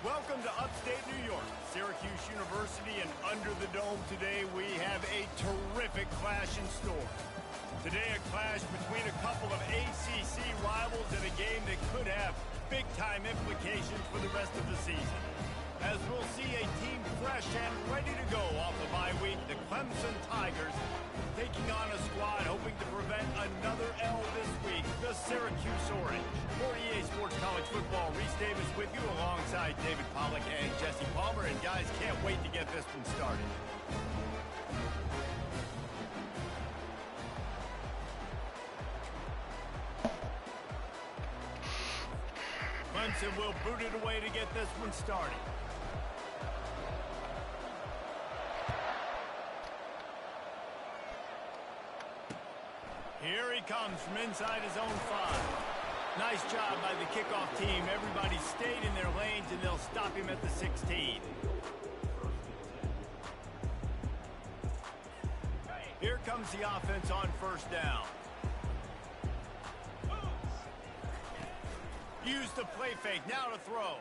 Welcome to upstate New York, Syracuse University, and under the dome today we have a terrific clash in store. Today a clash between a couple of ACC rivals in a game that could have big-time implications for the rest of the season. As we'll see a team fresh and ready to go off the bye week, the Clemson Tigers taking on a squad hoping to prevent another L this week, the Syracuse Orange. For EA Sports College Football, Reese Davis with you alongside David Pollack and Jesse Palmer. And guys, can't wait to get this one started. Clemson will boot it away to get this one started. Here he comes from inside his own 5. Nice job by the kickoff team. Everybody stayed in their lanes, and they'll stop him at the 16. Here comes the offense on first down. Use the play fake. Now to throw.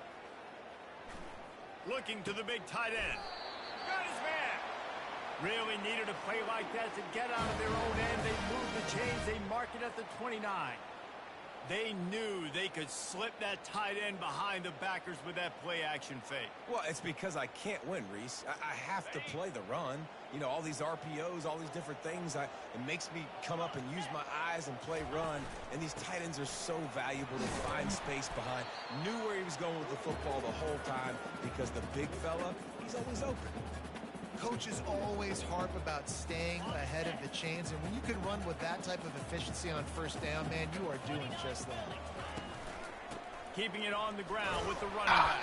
Looking to the big tight end. Got his man. Really needed a play like that to get out of their own end. They move the chains. They mark it at the 29. They knew they could slip that tight end behind the backers with that play action fake. Well, it's because I can't win, Reese. I have to play the run. You know, all these RPOs, all these different things. It makes me come up and use my eyes and play run. And these tight ends are so valuable to find space behind. Knew where he was going with the football the whole time because the big fella, he's always open. Coaches always harp about staying ahead of the chains, and when you can run with that type of efficiency on first down, man, you are doing just that. Keeping it on the ground with the running back.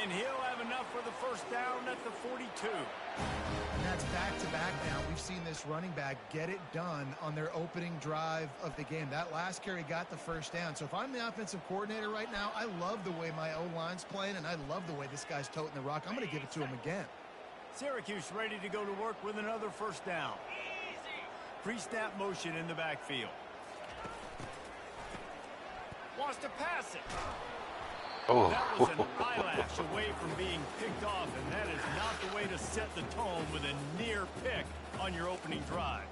And he'll have enough for the first down at the 42. And that's back-to-back now. We've seen this running back get it done on their opening drive of the game. That last carry got the first down. So if I'm the offensive coordinator right now, I love the way my O-line's playing, and I love the way this guy's toting the rock. I'm going to give it to him again. Syracuse ready to go to work with another first down. Pre-snap motion in the backfield. Wants to pass it. Oh. That was an eyelash away from being picked off, and that is not the way to set the tone with a near pick on your opening drive.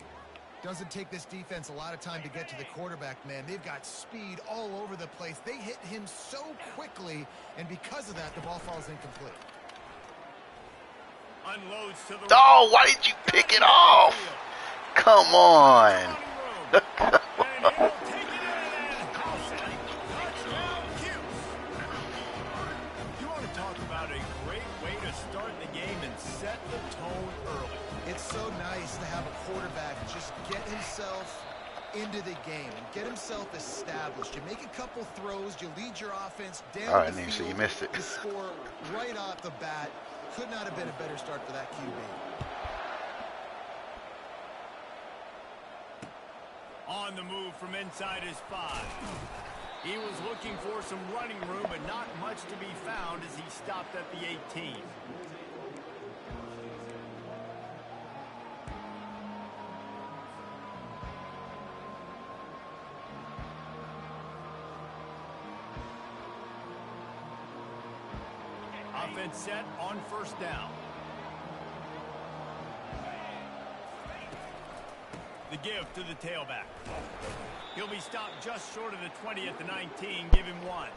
Doesn't take this defense a lot of time to get to the quarterback, man. They've got speed all over the place. They hit him so quickly, and because of that, the ball falls incomplete. Unloads to the Oh, why did you pick it off? Come on. You want to talk about a great way to start the game and set the tone early. It's so nice to have a quarterback just get himself into the game and get himself established. You make a couple throws, you lead your offense down the field, so you missed it. You score right off the bat. Could not have been a better start for that QB. On the move from inside his 5. He was looking for some running room, but not much to be found as he stopped at the 18. Offense set on first down. The give to the tailback. He'll be stopped just short of the 20 at the 19. Give him 1.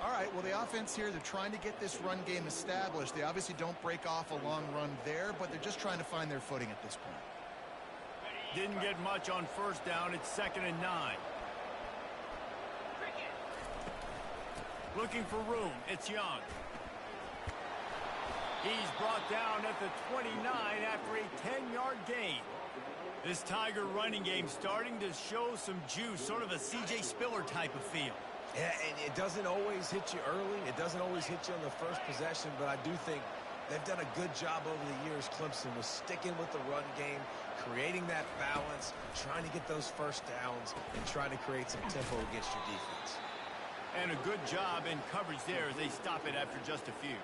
All right, well, the offense here, they're trying to get this run game established. They obviously don't break off a long run there, but they're just trying to find their footing at this point. Didn't get much on first down. It's 2nd and 9. Looking for room. It's Young. He's brought down at the 29 after a 10-yard gain. This Tiger running game starting to show some juice, sort of a C.J. Spiller type of feel. Yeah, and it doesn't always hit you early. It doesn't always hit you on the first possession, but I do think they've done a good job over the years, Clemson, with sticking with the run game, creating that balance, trying to get those first downs, and trying to create some tempo against your defense. And a good job in coverage there as they stop it after just a few.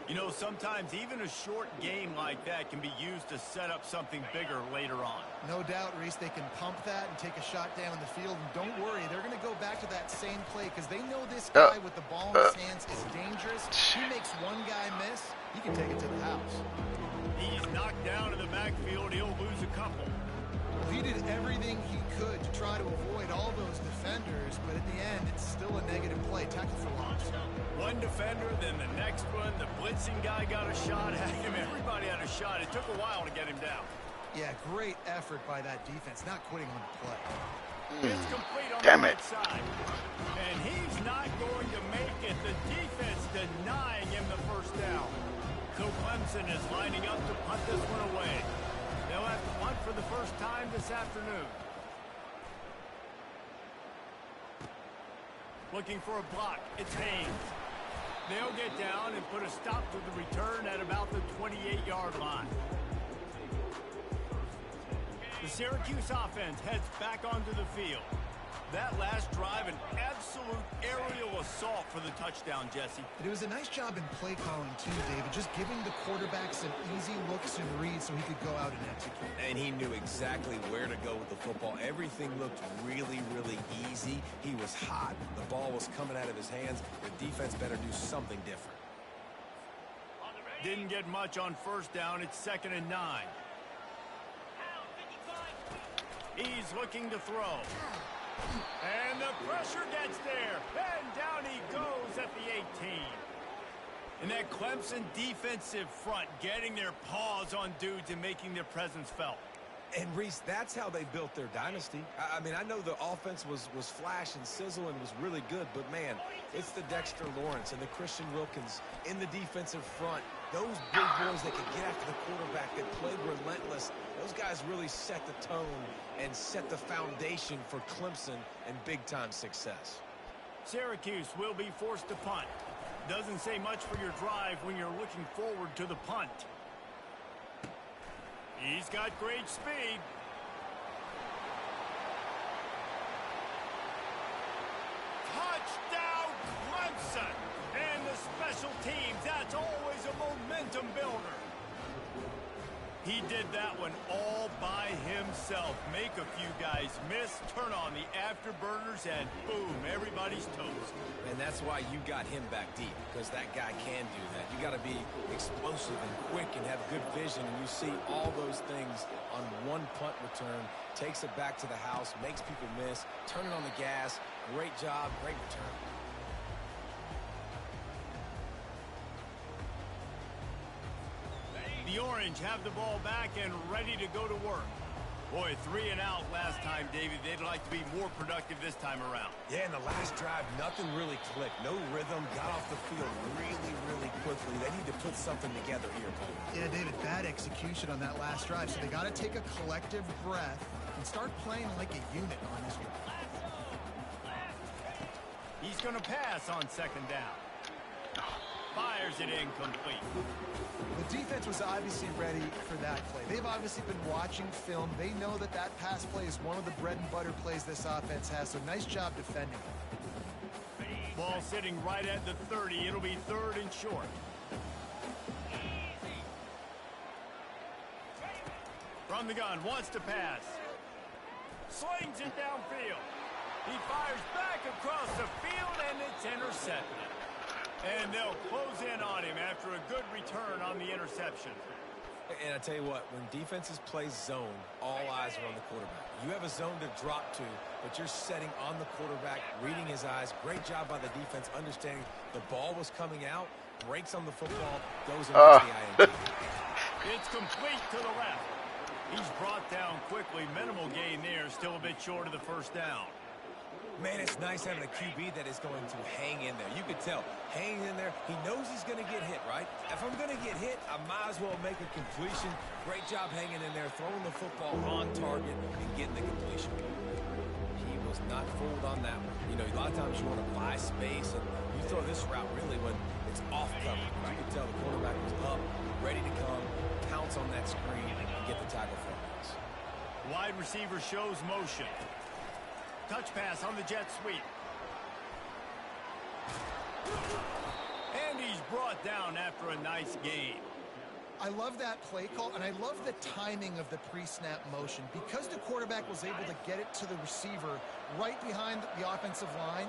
You know, sometimes even a short game like that can be used to set up something bigger later on. No doubt, Reese, they can pump that and take a shot down in the field. And don't worry, they're going to go back back to that same play because they know this guy with the ball in his hands is dangerous. He makes one guy miss, he can take it to the house. He's knocked down in the backfield. He'll lose a couple. He did everything he could to try to avoid all those defenders, but at the end, it's still a negative play. Tackle for loss. One defender, then the next one. The blitzing guy got a shot at him. Everybody had a shot. It took a while to get him down. Yeah, great effort by that defense, not quitting on the play. It's complete on Damn the it. right side. And he's not going to make it. The defense denying him the first down. So Clemson is lining up to punt this one away. They'll have to punt for the first time this afternoon. Looking for a block. It's Haynes. They'll get down and put a stop to the return at about the 28-yard line. The Syracuse offense heads back onto the field. That last drive, an absolute aerial assault for the touchdown, Jesse. It was a nice job in play calling too, David, just giving the quarterback some easy looks and reads so he could go out and execute. And he knew exactly where to go with the football. Everything looked really, really easy. He was hot. The ball was coming out of his hands. The defense better do something different. Didn't get much on first down. It's 2nd and 9. He's looking to throw. And the pressure gets there. And down he goes at the 18. And that Clemson defensive front getting their paws on dudes and making their presence felt. And, Reese, that's how they built their dynasty. I mean, I know the offense was flash and sizzle and was really good, but, man, it's the Dexter Lawrence and the Christian Wilkins in the defensive front. Those big boys that could get after the quarterback, that played relentless, those guys really set the tone and set the foundation for Clemson and big-time success. Syracuse will be forced to punt. Doesn't say much for your drive when you're looking forward to the punt. He's got great speed. Touchdown, Clemson! And the special teams, that's always a momentum builder. He did that one all by himself. Make a few guys miss, turn on the afterburners, and boom, everybody's toast. And that's why you got him back deep, because that guy can do that. You got to be explosive and quick and have good vision, and you see all those things on one punt return. Takes it back to the house, makes people miss, turning on the gas. Great job, great return. The Orange have the ball back and ready to go to work. Boy, 3 and out last time, David. They'd like to be more productive this time around. Yeah, in the last drive, nothing really clicked. No rhythm, got off the field really, really quickly. They need to put something together here, Paul. Yeah, David, bad execution on that last drive, so they got to take a collective breath and start playing like a unit on this drive. He's going to pass on 2nd down. Fires it incomplete. The defense was obviously ready for that play. They've obviously been watching film. They know that that pass play is one of the bread and butter plays this offense has, so nice job defending. Ball sitting right at the 30. It'll be 3rd and short. From the gun, wants to pass. Slings it downfield. He fires back across the field, and it's intercepted. And they'll close in on him after a good return on the interception. And I tell you what, when defenses play zone, all eyes are on the quarterback. You have a zone to drop to, but you're setting on the quarterback, reading his eyes. Great job by the defense, understanding the ball was coming out, breaks on the football, goes into the INT. It's complete to the left. He's brought down quickly. Minimal gain there, still a bit short of the first down. Man, it's nice having a QB that is going to hang in there. You could tell, hanging in there, he knows he's going to get hit, right? If I'm going to get hit, I might as well make a completion. Great job hanging in there, throwing the football on target and getting the completion. He was not fooled on that one. You know, a lot of times you want to buy space, and you throw this route really when it's off cover. You can tell the quarterback was up, ready to come, pounce on that screen, and get the tackle for us. Wide receiver shows motion. Touch pass on the jet sweep. And he's brought down after a nice gain. I love that play call, and I love the timing of the pre-snap motion. Because the quarterback was able to get it to the receiver right behind the offensive line,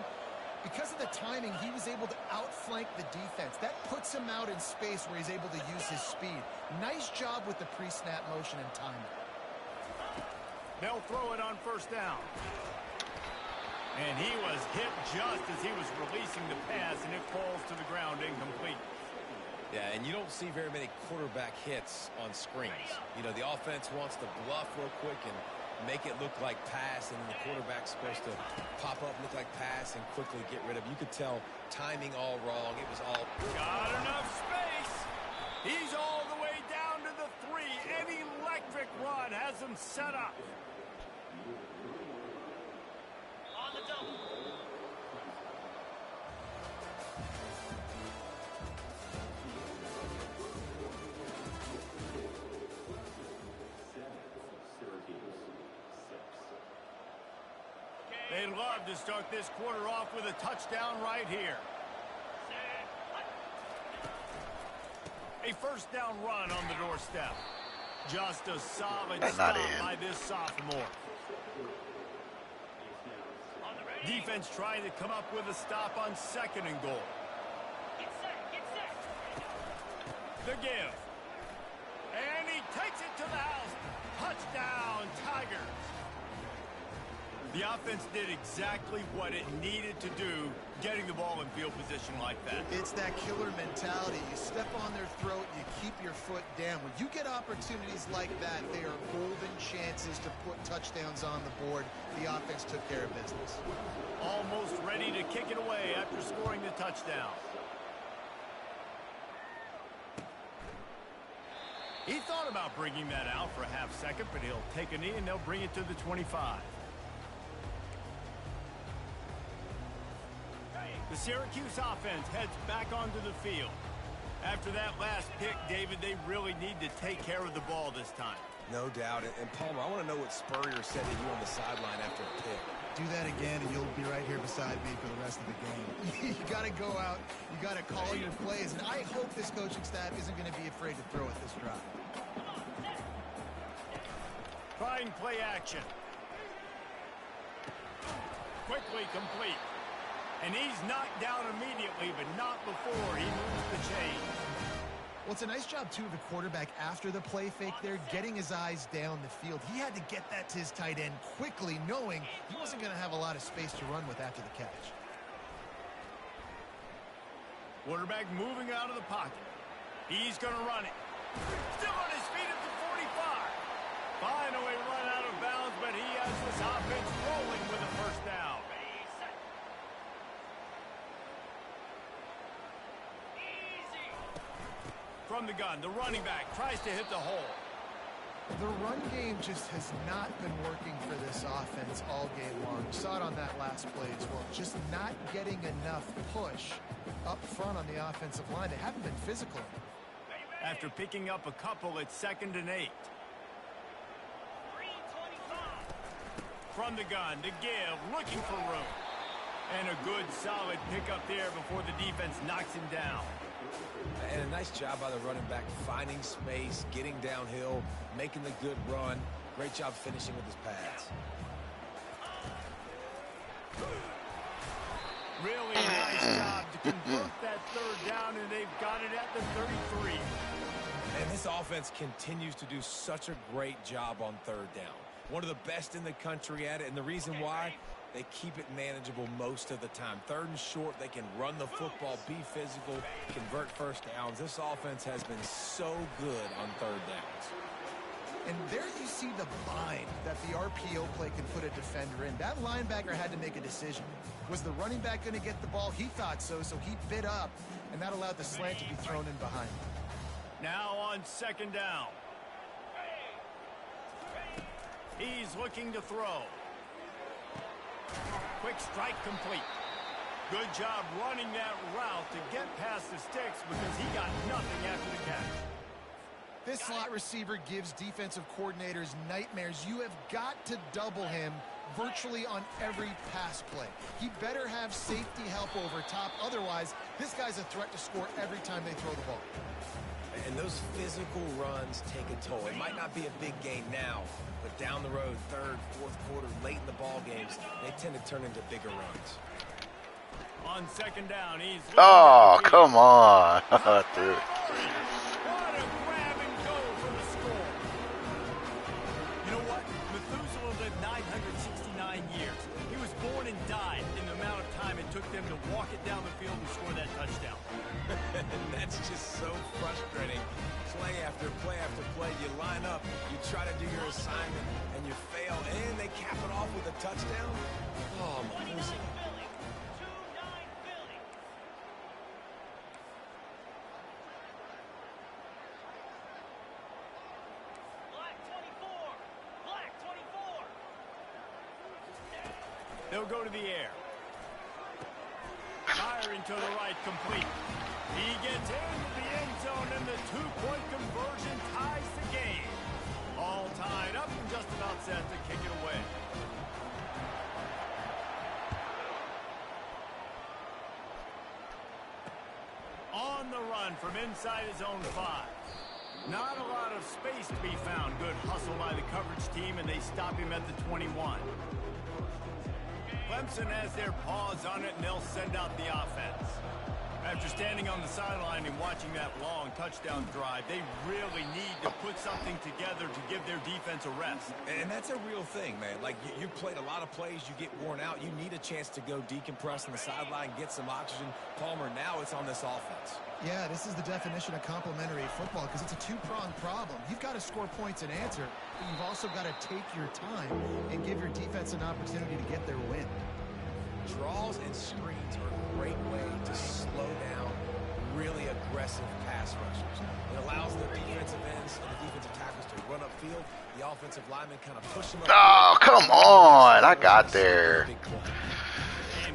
because of the timing, he was able to outflank the defense. That puts him out in space where he's able to use his speed. Nice job with the pre-snap motion and timing. They'll throw it on first down. And he was hit just as he was releasing the pass, and it falls to the ground incomplete. Yeah, and you don't see very many quarterback hits on screens. You know, the offense wants to bluff real quick and make it look like pass, and then the quarterback's supposed to pop up, look like pass, and quickly get rid of it. You could tell timing all wrong. It was all... Got enough space. He's all the way down to the 3. An electric run has him set up. On the double. They'd love to start this quarter off with a touchdown right here. A first down run on the doorstep. Just a solid stop by this sophomore. Defense trying to come up with a stop on 2nd and goal. Get set. The give. And he takes it to the house. Touchdown, Tigers. The offense did exactly what it needed to do, getting the ball in field position like that. It's that killer mentality. You step on their throat, you keep your foot down. When you get opportunities like that, they are golden chances to put touchdowns on the board. The offense took care of business. Almost ready to kick it away after scoring the touchdown. He thought about bringing that out for a half second, but he'll take a knee and they'll bring it to the 25. The Syracuse offense heads back onto the field. After that last pick, David, they really need to take care of the ball this time. No doubt. And Palmer, I want to know what Spurrier said to you on the sideline after a pick. Do that again, and you'll be right here beside me for the rest of the game. You got to go out. You got to call your plays. And I hope this coaching staff isn't going to be afraid to throw at this drive. Trying play action. Quickly complete. And he's knocked down immediately, but not before he moves the chains. Well, it's a nice job, too, of the quarterback after the play fake there, getting his eyes down the field. He had to get that to his tight end quickly, knowing he wasn't going to have a lot of space to run with after the catch. Quarterback moving out of the pocket. He's going to run it. Still on his feet at the 45. Finally run out of bounds, but he has this offense rolling with a first down. From the gun, the running back tries to hit the hole. The run game just has not been working for this offense all game long. We saw it on that last play as well. Just not getting enough push up front on the offensive line. They haven't been physical. After picking up a couple at 2nd and 8. From the gun, the give, looking for room. And a good, solid pickup there before the defense knocks him down. And a nice job by the running back, finding space, getting downhill, making the good run. Great job finishing with his pads. Really nice job to convert that 3rd down, and they've got it at the 33. And this offense continues to do such a great job on 3rd down. One of the best in the country at it, and the reason why, they keep it manageable most of the time. 3rd and short, they can run the football, be physical, convert first downs. This offense has been so good on 3rd downs. And there you see the bind that the RPO play can put a defender in. That linebacker had to make a decision. Was the running back going to get the ball? He thought so, so he bit up, and that allowed the slant to be thrown in behind him. Now on 2nd down. He's looking to throw. Quick strike complete. Good job running that route to get past the sticks because he got nothing after the catch. This slot receiver gives defensive coordinators nightmares. You have got to double him virtually on every pass play. He better have safety help over top. Otherwise, this guy's a threat to score every time they throw the ball. And those physical runs take a toll. It might not be a big gain now, but down the road, third, fourth quarter, late in the ball games, they tend to turn into bigger runs. On second down, he's... Oh, come on. Dude. What a grab and go for the score. You know what? Methuselah lived 969 years. He was born and died in the amount of time it took them to walk it down the field and score that touchdown. And that's just so frustrating. Play after play after play, you line up, you try to do your assignment, and you fail, and they cap it off with a touchdown. Oh, Methuselah. They'll go to the air. Firing to the right, complete. He gets into the end zone, and the two-point conversion ties the game. All tied up and just about set to kick it away. On the run from inside his own 5. Not a lot of space to be found. Good hustle by the coverage team, and they stop him at the 21. Clemson has their paws on it, and they'll send out the offense. After standing on the sideline and watching that long touchdown drive, they really need to put something together to give their defense a rest. And that's a real thing, man. Like, you played a lot of plays, you get worn out, you need a chance to go decompress on the sideline, get some oxygen. Palmer, now it's on this offense. Yeah, this is the definition of complementary football because it's a two-pronged problem. You've got to score points and answer, but you've also got to take your time and give your defense an opportunity to get their win. Draws and screens are a great way to slow down really aggressive pass rushers. It allows the defensive ends and the defensive tackles to run upfield. The offensive linemen kind of push them up. Oh, come on. I got there. And he just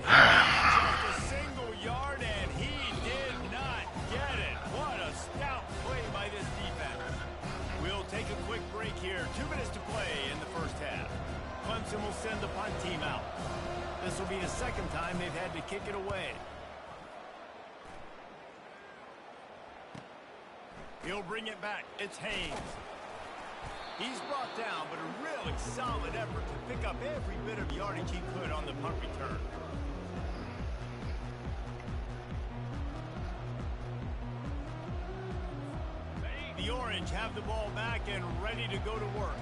a single yard, and he did not get it. What a stout play by this defense. We'll take a quick break here. 2 minutes to play in the first half. Clemson will send the punt team out. This will be the second time they've had to kick it away. He'll bring it back. It's Haynes. He's brought down, but a really solid effort to pick up every bit of yardage he could on the punt return. The Orange have the ball back and ready to go to work.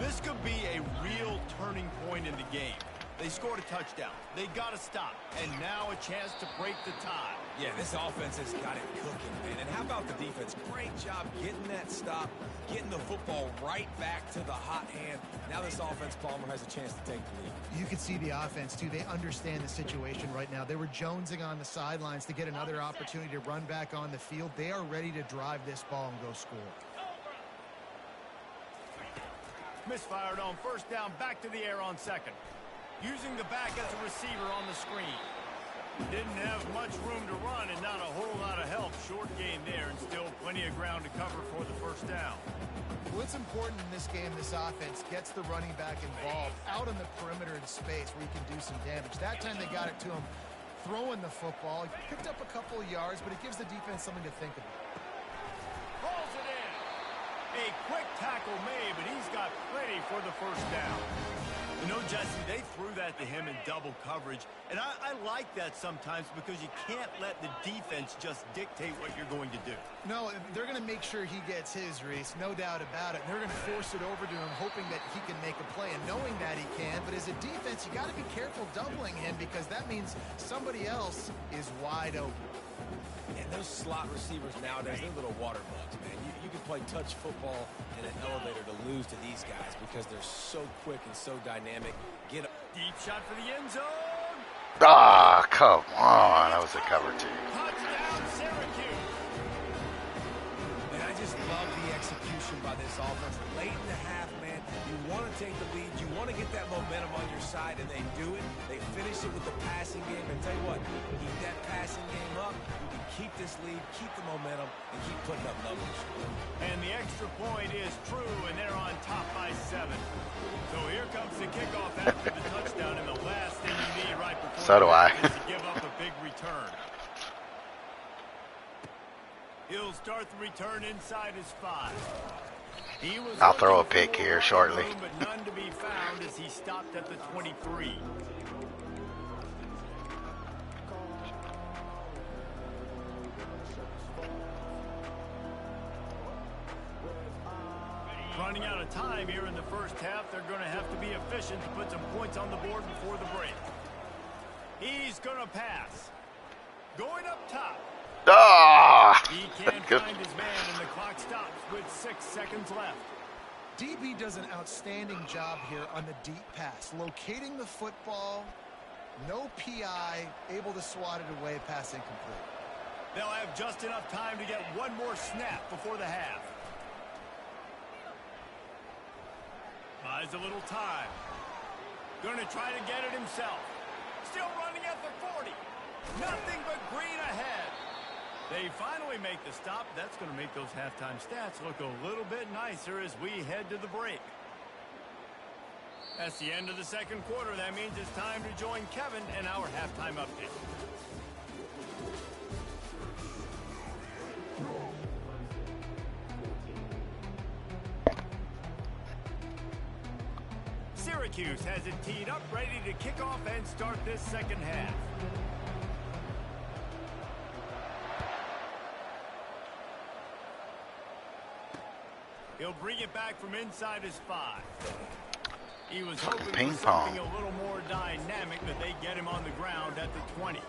This could be a real turning point in the game. They scored a touchdown. They got to stop. And now a chance to break the tie. Yeah, this offense has got it cooking, man. And how about the defense? Great job getting that stop, getting the football right back to the hot hand. Now this offense, Palmer, has a chance to take the lead. You can see the offense, too. They understand the situation right now. They were jonesing on the sidelines to get another opportunity to run back on the field. They are ready to drive this ball and go score. Misfired on first down, back to the air on second. Using the back as a receiver on the screen. Didn't have much room to run and not a whole lot of help. Short gain there and still plenty of ground to cover for the first down. What's important in this game, this offense gets the running back involved out on the perimeter in space where you can do some damage. That time they got it to him throwing the football. He picked up a couple of yards, but it gives the defense something to think about. Pulls it in. A quick tackle made, but he's got plenty for the first down. You know, Jesse, they threw that to him in double coverage, and I like that sometimes because you can't let the defense just dictate what you're going to do. No, they're going to make sure he gets his, Reese, no doubt about it. They're going to force it over to him, hoping that he can make a play, and knowing that he can. But as a defense, you got to be careful doubling him because that means somebody else is wide open. And those slot receivers nowadays, they're little water bugs, man. You can play touch football in an elevator to lose to these guys because they're so quick and so dynamic. Get a deep shot for the end zone. Ah, come on. That was a cover, too. Touchdown, Syracuse. And I just love the execution by this offense. Late in the half, man, you want to take the lead. You want to get that momentum on your side, and they do it. They finish it with the passing game. And tell you what, keep that passing game up. You can keep this lead, keep the momentum, and keep putting up numbers. And the extra point is true, and they're on top by 7. So here comes the kickoff after the touchdown, and the last thing you need right before So do I. is to give up a big return. He'll start the return inside his 5. He was I'll throw a looking pick for here running shortly. room, but none to be found as he stopped at the 23. Running out of time here in the first half, they're going to have to be efficient to put some points on the board before the break. He's going to pass. Going up top. Ah! He can't find his man, and the clock stops with 6 seconds left. DB does an outstanding job here on the deep pass, locating the football, no PI, able to swat it away, pass incomplete. They'll have just enough time to get one more snap before the half. Buys a little time. Going to try to get it himself. Still running at the 40. Nothing but green ahead. They finally make the stop. That's going to make those halftime stats look a little bit nicer as we head to the break. That's the end of the second quarter. That means it's time to join Kevin in our halftime update. Syracuse has it teed up, ready to kick off and start this second half. He'll bring it back from inside his 5. He was hoping ping for pong. something a little more dynamic, but they get him on the ground at the 20.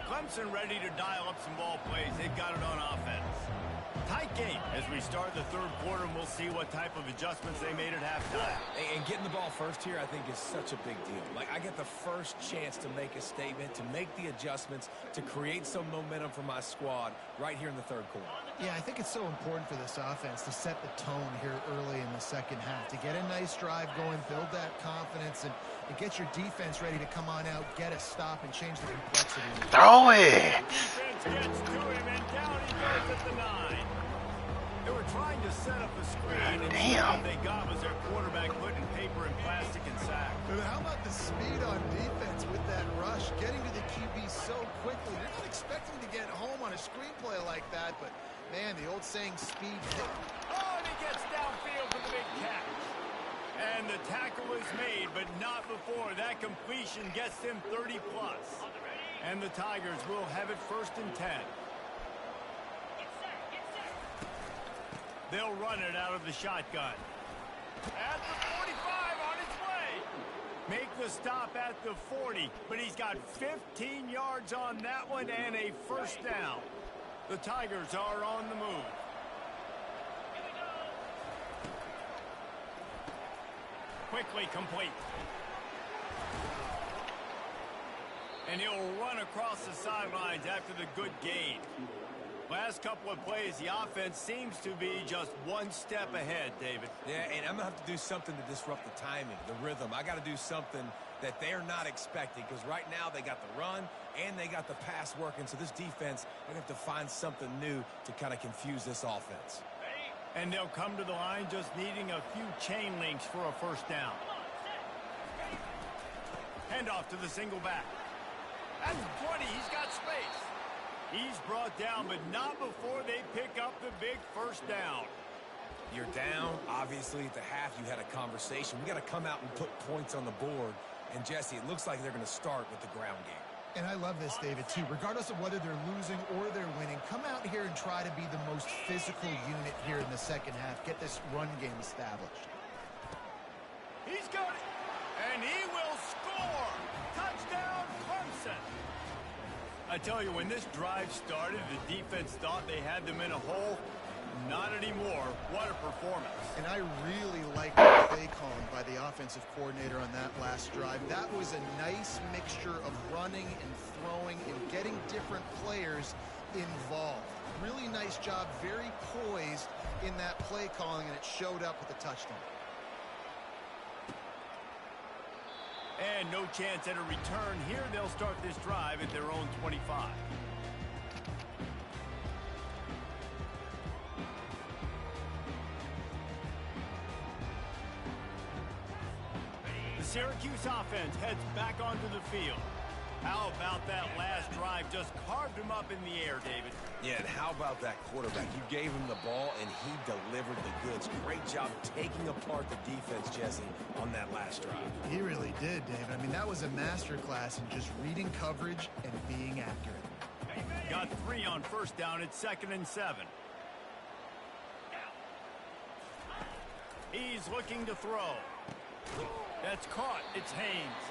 Clemson ready to dial up some ball plays. They've got it on offense. Tight game as we start the third quarter, and we'll see what type of adjustments they made at halftime. And getting the ball first here, I think, is such a big deal. Like, I get the first chance to make a statement, to make the adjustments, to create some momentum for my squad right here in the third quarter. Yeah, I think it's so important for this offense to set the tone here early in the second half, to get a nice drive going, build that confidence, and get your defense ready to come on out, get a stop, and change the complexity. Throw it! Defense gets to him, and down he goes at the 9. They were trying to set up a screen, and Damn. what they got was their quarterback putting paper in plastic and sack. And how about the speed on defense with that rush, getting to the QB so quickly? You're not expecting to get home on a screenplay like that, but, man, the old saying, speed. Oh, and he gets downfield for the big catch. And the tackle is made, but not before. That completion gets them 30+. And the Tigers will have it 1st and 10. They'll run it out of the shotgun. At the 45 on its way. Make the stop at the 40, but he's got 15 yards on that one and a 1st down. The Tigers are on the move. Quickly complete. And he'll run across the sidelines after the good gain. Last couple of plays, the offense seems to be just one step ahead, David. Yeah, and I'm going to have to do something to disrupt the timing, the rhythm. I got to do something that they're not expecting, because right now they got the run and they got the pass working. So this defense, they're going to have to find something new to kind of confuse this offense. And they'll come to the line just needing a few chain links for a 1st down. Handoff to the single back. That's 20. He's got space. He's brought down, but not before they pick up the big 1st down. You're down. Obviously, at the half, you had a conversation. We got to come out and put points on the board. And, Jesse, it looks like they're going to start with the ground game. And I love this, David, too. Regardless of whether they're losing or they're winning, come out here and try to be the most physical unit here in the second half. Get this run game established. He's got it. And he will score. Touchdown, Clemson. I tell you, when this drive started, the defense thought they had them in a hole. Not anymore. What a performance. And I really like the play calling by the offensive coordinator on that last drive. That was a nice mixture of running and throwing and getting different players involved. Really nice job, very poised in that play calling, and it showed up with a touchdown. And no chance at a return here. They'll start this drive at their own 25. The Syracuse offense heads back onto the field. How about that last drive? Just carved him up in the air, David. Yeah, and how about that quarterback? You gave him the ball, and he delivered the goods. Great job taking apart the defense, Jesse, on that last drive. He really did, David. I mean, that was a masterclass in just reading coverage and being accurate. Got 3 on first down. It's 2nd and 7. He's looking to throw. That's caught. It's Haynes.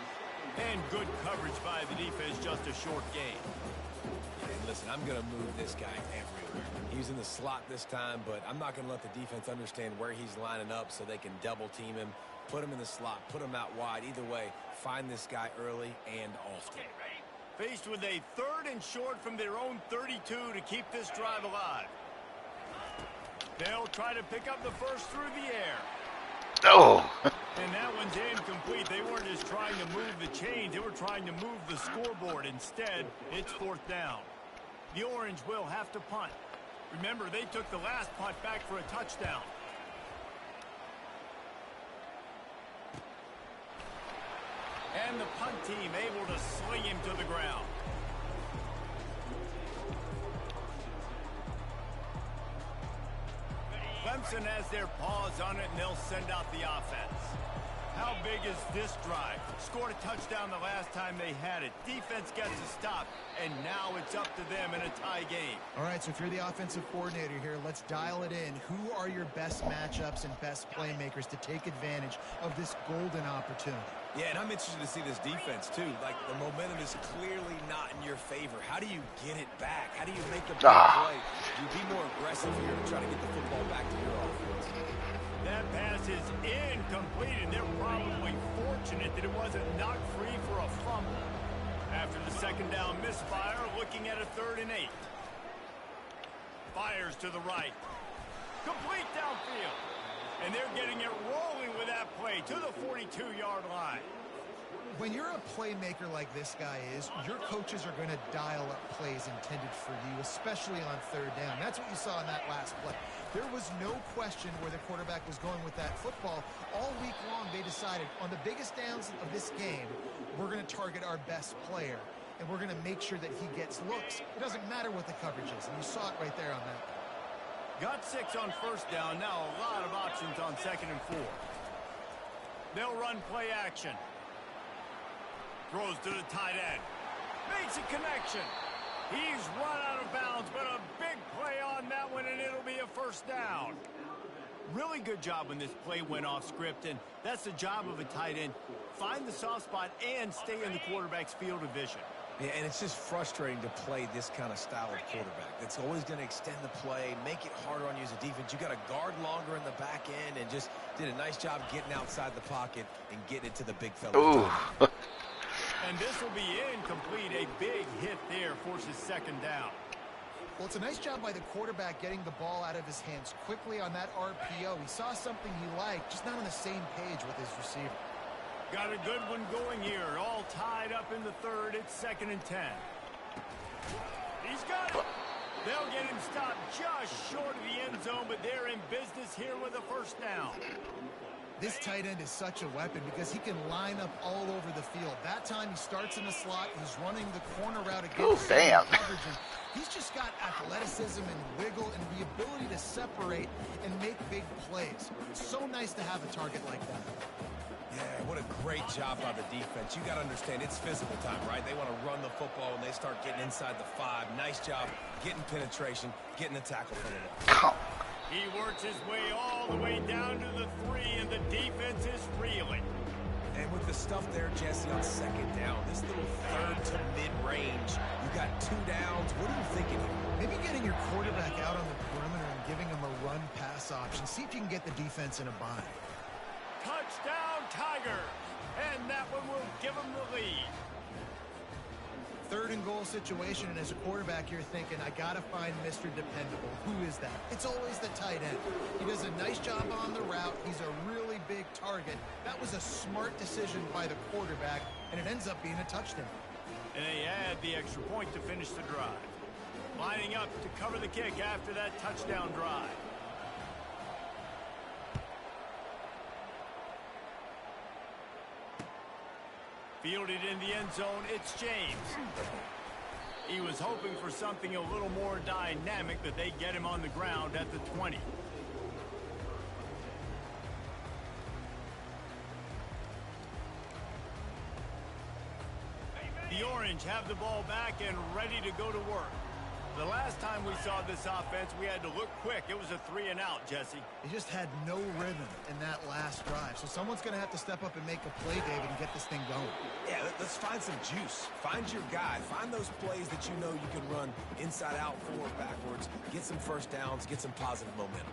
And good coverage by the defense, just a short gain. And listen, I'm going to move this guy everywhere. He's in the slot this time, but I'm not going to let the defense understand where he's lining up so they can double team him, put him in the slot, put him out wide. Either way, find this guy early and often. Faced with a 3rd and short from their own 32 to keep this drive alive. They'll try to pick up the first through the air. Oh. And that one's incomplete. They weren't just trying to move the chains. They were trying to move the scoreboard. Instead, it's 4th down. The Orange will have to punt. Remember, they took the last punt back for a touchdown. And the punt team able to sling him to the ground. Clemson has their paws on it, and they'll send out the offense. How big is this drive? Scored a touchdown the last time they had it. Defense gets a stop, and now it's up to them in a tie game. All right, so if you're the offensive coordinator here, let's dial it in. Who are your best matchups and best playmakers to take advantage of this golden opportunity? Yeah, and I'm interested to see this defense, too. Like, the momentum is clearly not in your favor. How do you get it back? How do you make the big play? You be more aggressive here to try to get the football back to your offense. That pass is incomplete, and they're probably fortunate that it wasn't knocked free for a fumble. After the 2nd down misfire, looking at a 3rd and 8. Fires to the right. Complete downfield. And they're getting it rolling with that play to the 42-yard line. When you're a playmaker like this guy is, your coaches are going to dial up plays intended for you, especially on 3rd down. That's what you saw in that last play. There was no question where the quarterback was going with that football. All week long, they decided on the biggest downs of this game, we're going to target our best player, and we're going to make sure that he gets looks. It doesn't matter what the coverage is, and you saw it right there on that. Got 6 on first down. Now a lot of options on 2nd and 4. They'll run play action. Throws to the tight end. Makes a connection. He's run out of bounds, but a big play on that one, and it'll be a 1st down. Really good job when this play went off script, and that's the job of a tight end. Find the soft spot and stay in the quarterback's field of vision. Yeah, and it's just frustrating to play this kind of style of quarterback. It's always going to extend the play, make it harder on you as a defense. You got to guard longer in the back end, and just did a nice job getting outside the pocket and getting it to the big fella. Ooh. And this will be incomplete. A big hit there forces 2nd down. Well, it's a nice job by the quarterback getting the ball out of his hands quickly on that RPO. He saw something he liked, just not on the same page with his receiver. Got a good one going here. All tied up in the 3rd. It's 2nd and 10. He's got it. They'll get him stopped just short of the end zone, but they're in business here with a 1st down. This tight end is such a weapon because he can line up all over the field. That time he starts in the slot. He's running the corner route against coverage. And he's just got athleticism and wiggle and the ability to separate and make big plays. It's so nice to have a target like that. Yeah, what a great job by the defense. You got to understand, it's physical time, right? They want to run the football when they start getting inside the 5. Nice job getting penetration, getting the tackle for the loss. He works his way all the way down to the 3, and the defense is reeling. And with the stuff there, Jesse, on 2nd down, this little 3rd to mid-range, you got 2 downs. What are you thinking here? Maybe getting your quarterback out on the perimeter and giving him a run-pass option. See if you can get the defense in a bind. Touchdown, Tigers! And that one will give them the lead. 3rd and goal situation, and as a quarterback, you're thinking, I got to find Mr. Dependable. Who is that? It's always the tight end. He does a nice job on the route. He's a really big target. That was a smart decision by the quarterback, and it ends up being a touchdown. And they add the extra point to finish the drive. Lining up to cover the kick after that touchdown drive. Fielded in the end zone, it's James. He was hoping for something a little more dynamic, but they get him on the ground at the 20. The Orange have the ball back and ready to go to work. The last time we saw this offense, we had to look quick. It was a 3-and-out, Jesse. He just had no rhythm in that last drive. So someone's going to have to step up and make a play, David, and get this thing going. Yeah, let's find some juice. Find your guy. Find those plays that you know you can run inside out, forward, backwards. Get some first downs. Get some positive momentum.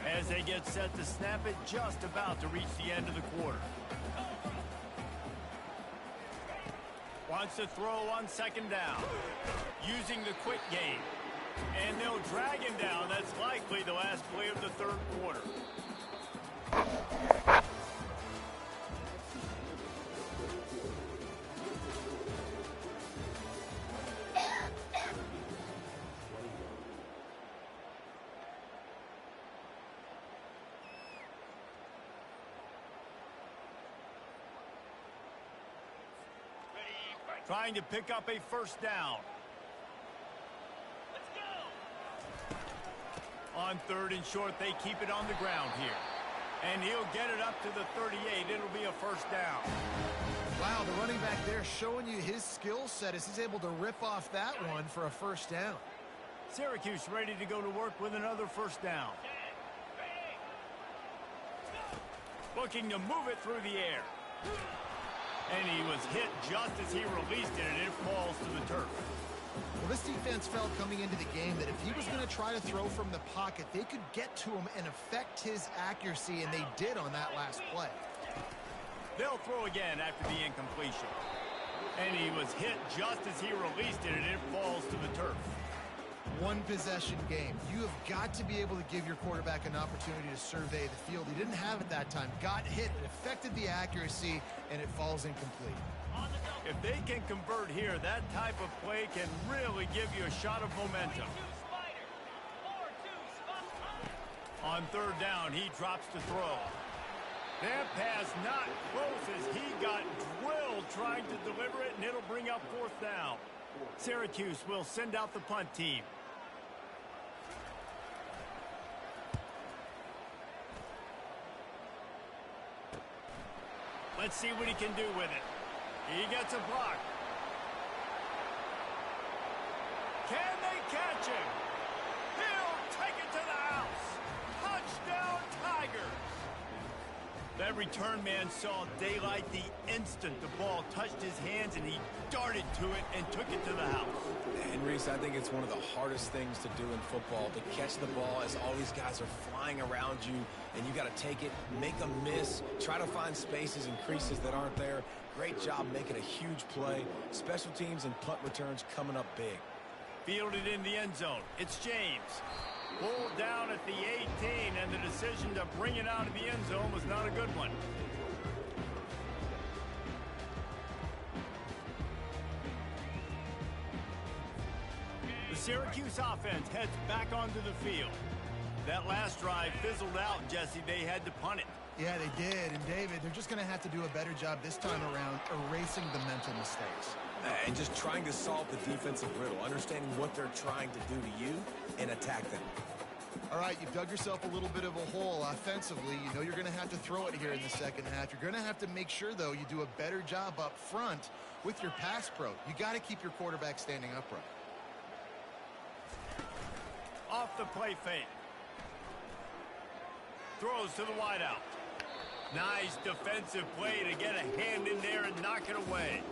As they get set to snap it, just about to reach the end of the quarter. Wants to throw on second down. Using the quick game. And they'll drag him down. That's likely the last play of the third quarter. Trying to pick up a first down. Let's go. On third and short, they keep it on the ground here. And he'll get it up to the 38. It'll be a first down. Wow, the running back there showing you his skill set as he's able to rip off that one for a first down. Syracuse ready to go to work with another first down. Looking to move it through the air. And he was hit just as he released it, and it falls to the turf. Well, this defense felt coming into the game that if he was going to try to throw from the pocket, they could get to him and affect his accuracy, and they did on that last play. They'll throw again after the incompletion. And he was hit just as he released it, and it falls to the turf. One possession game. You have got to be able to give your quarterback an opportunity to survey the field. He didn't have it that time. Got hit. It affected the accuracy, and it falls incomplete. If they can convert here, that type of play can really give you a shot of momentum. On third down, he drops to throw. That pass not close as he got drilled trying to deliver it, and it'll bring up fourth down. Syracuse will send out the punt team. Let's see what he can do with it. He gets a block. Can they catch him? He'll take it to the house. Touchdown, Tigers. That return man saw daylight the instant the ball touched his hands, and he darted to it and took it to the house. And Reese, I think it's one of the hardest things to do in football, to catch the ball as all these guys are flying around you, and you got to take it, make them miss, try to find spaces and creases that aren't there. Great job making a huge play. Special teams and punt returns coming up big. Fielded in the end zone. It's James. Pulled down at the 18, and the decision to bring it out of the end zone was not a good one. The Syracuse offense heads back onto the field. That last drive fizzled out, Jesse. They had to punt it. Yeah, they did. And, David, they're just going to have to do a better job this time around erasing the mental mistakes. And just trying to solve the defensive riddle, understanding what they're trying to do to you and attack them. All right, you've dug yourself a little bit of a hole offensively. You know you're going to have to throw it here in the second half. You're going to have to make sure, though, you do a better job up front with your pass pro. You got to keep your quarterback standing upright. Off the play fake. Throws to the wideout. Nice defensive play to get a hand in there and knock it away.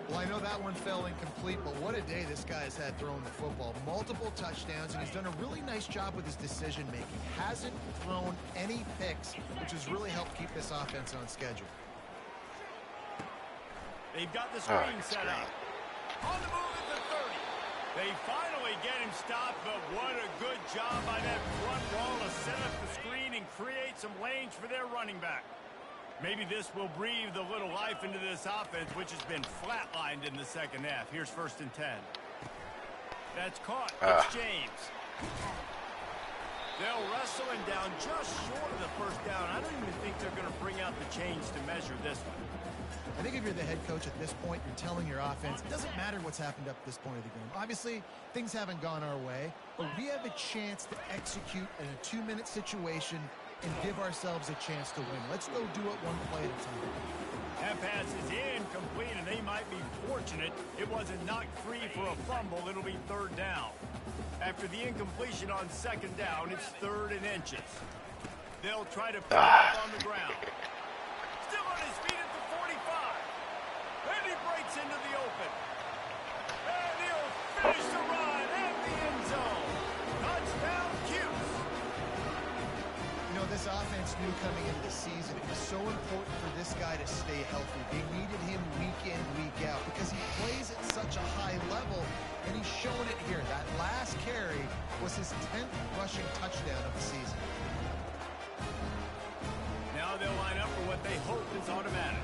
Well, I know that one fell incomplete, but what a day this guy has had throwing the football. Multiple touchdowns, and he's done a really nice job with his decision-making. Hasn't thrown any picks, which has really helped keep this offense on schedule. They've got the screen set up. On the move at the 30. They finally get him stopped, but what a good job by that front row to set up the screen and create some lanes for their running back. Maybe this will breathe a little life into this offense, which has been flatlined in the second half. Here's 1st and 10. That's caught. It's James. They'll wrestle him down just short of the first down. I don't even think they're going to bring out enough to change to measure this one. I think if you're the head coach at this point, you're telling your offense, it doesn't matter what's happened up to this point of the game. Obviously, things haven't gone our way, but we have a chance to execute in a 2-minute situation and give ourselves a chance to win. Let's go do it one play at a time. That pass is incomplete, and they might be fortunate it wasn't knocked free for a fumble. It'll be 3rd down. After the incompletion on 2nd down, it's 3rd and inches. They'll try to pick it up on the ground. Still on his feet at the 45. And he breaks into the open. And he'll finish the run at the end zone. Touchdown, Cuse. You know, this offense knew coming into the season it was so important for this guy to stay healthy. They needed him week in, week out because he plays at such a high level, and he's showing it here. That last carry was his 10th rushing touchdown of the season. Now they'll line up for what they hope is automatic.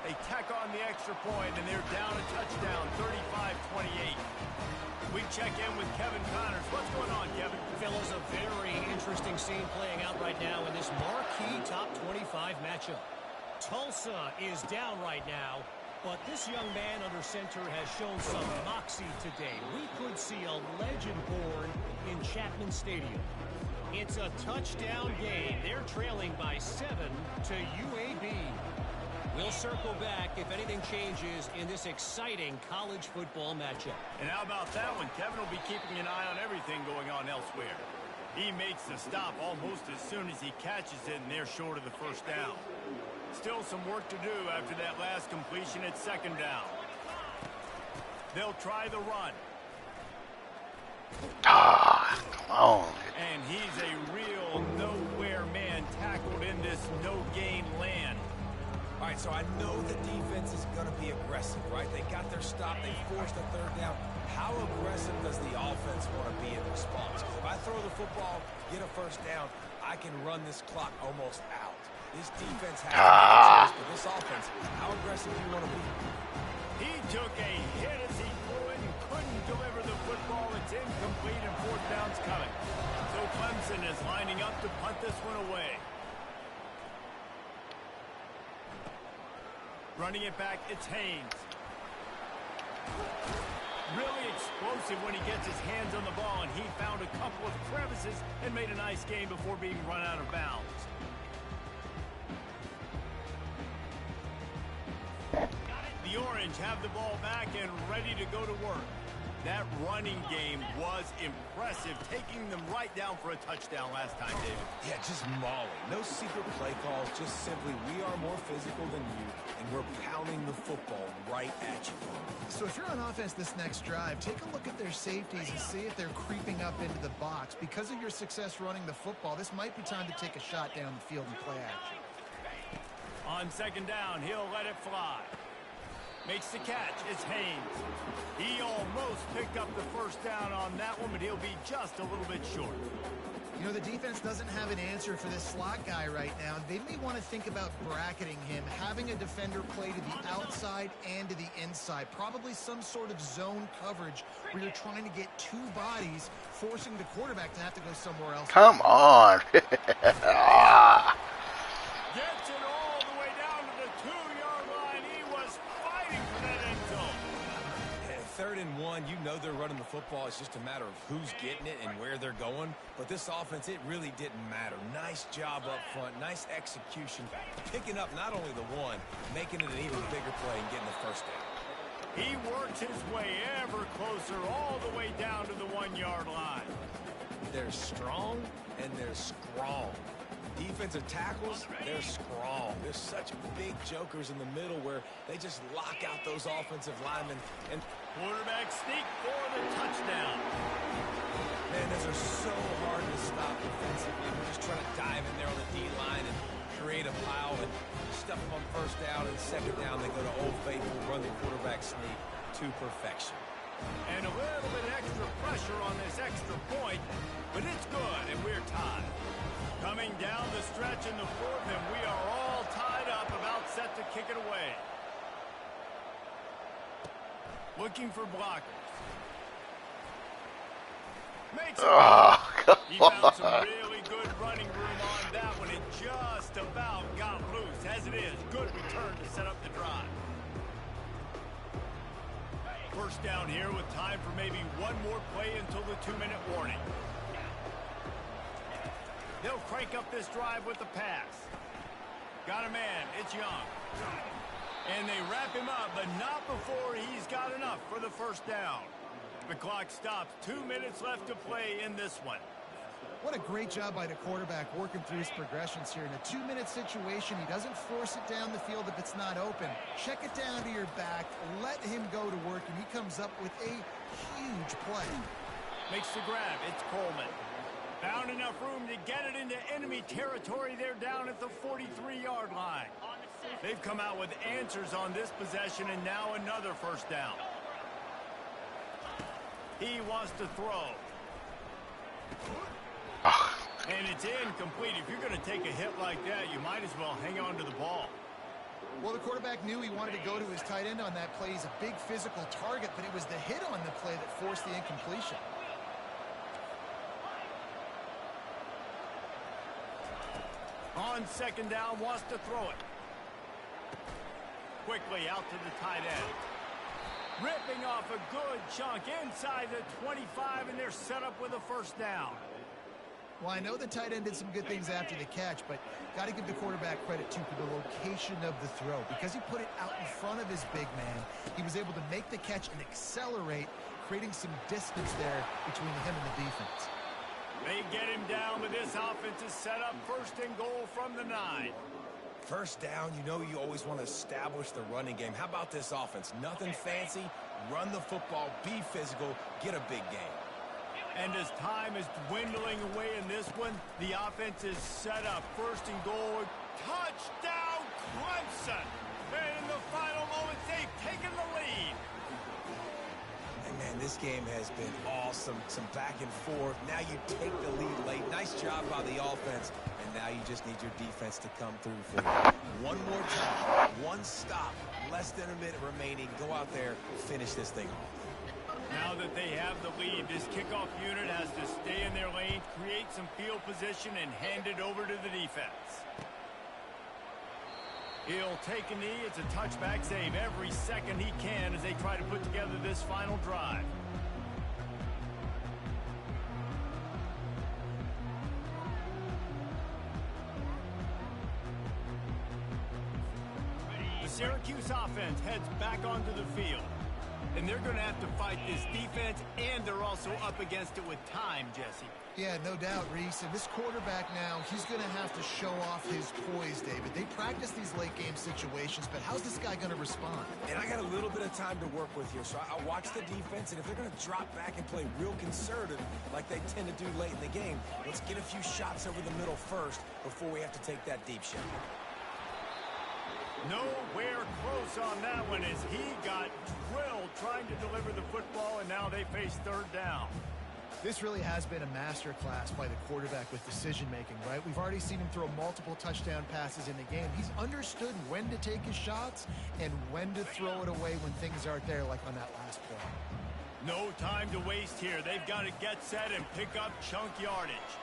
They tack on the extra point, and they're down a touchdown, 35-28. We check in with Kevin Connors. What's going on, Kevin? Fellas, a very interesting scene playing out right now in this marquee top 25 matchup. Tulsa is down right now, but this young man under center has shown some moxie today. We could see a legend born in Chapman Stadium. It's a touchdown game. They're trailing by 7 to UAB. We'll circle back if anything changes in this exciting college football matchup. And how about that one? Kevin will be keeping an eye on everything going on elsewhere. He makes the stop almost as soon as he catches it, and they're short of the 1st down. Still some work to do after that last completion at 2nd down. They'll try the run. Come on. And he's a real nowhere man tackled in this no-gain land. All right, so I know the defense is going to be aggressive, right? They got their stop. They forced a 3rd down. How aggressive does the offense want to be in response? Because if I throw the football, get a 1st down, I can run this clock almost out. This defense has to make a choice, but this offense, how aggressive do you want to be? He took a hit as he threw it and couldn't deliver the football. It's incomplete, and 4th down's coming. So Clemson is lining up to punt this one away. Running it back, it's Haynes. Really explosive when he gets his hands on the ball, and he found a couple of crevices and made a nice game before being run out of bounds. The Orange have the ball back and ready to go to work. That running game was impressive, taking them right down for a touchdown last time, David. Yeah, just mauling. No secret play calls, just simply we are more physical than you, and we're pounding the football right at you. So if you're on offense this next drive, take a look at their safeties and see if they're creeping up into the box. Because of your success running the football, this might be time to take a shot down the field and play action. On 2nd down, he'll let it fly. Makes the catch. It's Haynes. He almost picked up the 1st down on that one, but he'll be just a little bit short. You know, the defense doesn't have an answer for this slot guy right now. They may want to think about bracketing him, having a defender play to the outside and to the inside. Probably some sort of zone coverage where you're trying to get 2 bodies, forcing the quarterback to have to go somewhere else. Come on. Gets it all the way down to the 2-yard line. He was fighting for that end zone. And 3rd and 1, you know they're running the football. It's just a matter of who's getting it and where they're going. But this offense, it really didn't matter. Nice job up front. Nice execution. Picking up not only the 1, making it an even bigger play and getting the 1st down. He works his way ever closer all the way down to the 1-yard line. They're strong and they're strong. Defensive tackles, they're strong. There's such big jokers in the middle where they just lock out those offensive linemen. And quarterback sneak for the touchdown. Man, those are so hard to stop defensively. We're just trying to dive in there on the D-line and create a pile and stuff them on 1st down and 2nd down. They go to Old Faithful, run the quarterback sneak to perfection. And a little bit extra pressure on this extra point, but it's good, and we're tied. Coming down the stretch in the 4th, and we are all tied up, about set to kick it away. Looking for blockers. Makes it. He found some really good running room on that one. It just about got loose. As it is, good return to set up the drive. First down here with time for maybe one more play until the 2-minute warning. They'll crank up this drive with the pass. Got a man. It's Young. And they wrap him up, but not before he's got enough for the first down. The clock stops. 2 minutes left to play in this one. What a great job by the quarterback working through his progressions here. In a 2-minute situation, he doesn't force it down the field if it's not open. Check it down to your back, let him go to work, and he comes up with a huge play. Makes the grab. It's Coleman. Found enough room to get it into enemy territory. They're down at the 43-yard line. They've come out with answers on this possession, and now another first down. He wants to throw. And it's incomplete. If you're going to take a hit like that, you might as well hang on to the ball. Well, the quarterback knew he wanted to go to his tight end on that play. He's a big physical target, but it was the hit on the play that forced the incompletion. On second down, wants to throw it. Quickly out to the tight end. Ripping off a good chunk inside the 25, and they're set up with a first down. Well, I know the tight end did some good things after the catch, but got to give the quarterback credit, too, for the location of the throw. Because he put it out in front of his big man, he was able to make the catch and accelerate, creating some distance there between him and the defense. They get him down, but this offense is set up first and goal from the 9. First down, you know you always want to establish the running game. How about this offense? Nothing fancy. Run the football, be physical, get a big game. And as time is dwindling away in this one, the offense is set up. First and goal. Touchdown, Clemson. And in the final moments, they've taken the lead. And man, this game has been awesome. Some back and forth. Now you take the lead late. Nice job by the offense. And now you just need your defense to come through for you. One more time. One stop. Less than a minute remaining. Go out there, finish this thing off. Now that they have the lead, this kickoff unit has to stay in their lane, create some field position, and hand it over to the defense. He'll take a knee. It's a touchback save every second he can as they try to put together this final drive. The Syracuse offense heads back onto the field. And they're going to have to fight this defense, and they're also up against it with time, Jesse. Yeah, no doubt, Reese. And this quarterback now, he's going to have to show off his poise, David. They practice these late-game situations, but how's this guy going to respond? And I got a little bit of time to work with here, so I'll watch the defense, and if they're going to drop back and play real conservative like they tend to do late in the game, let's get a few shots over the middle first before we have to take that deep shot. Nowhere close on that one as he got drilled trying to deliver the football, and now they face third down. This really has been a masterclass by the quarterback with decision-making, right? We've already seen him throw multiple touchdown passes in the game. He's understood when to take his shots and when to throw it away when things aren't there, like on that last play. No time to waste here. They've got to get set and pick up chunk yardage.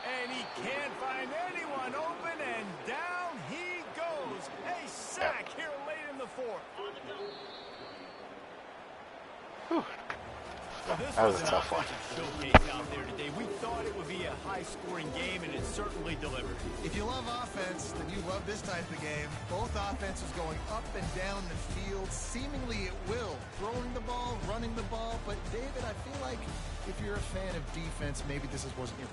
And he can't find anyone open, and down he goes. A sack here late in the fourth. Well, this That was was a an tough one. offensive showcase out there today. We thought it would be a high-scoring game, and it certainly delivered. If you love offense, then you love this type of game. Both offenses going up and down the field, seemingly at will. Throwing the ball, running the ball. But, David, I feel like if you're a fan of defense, maybe this wasn't your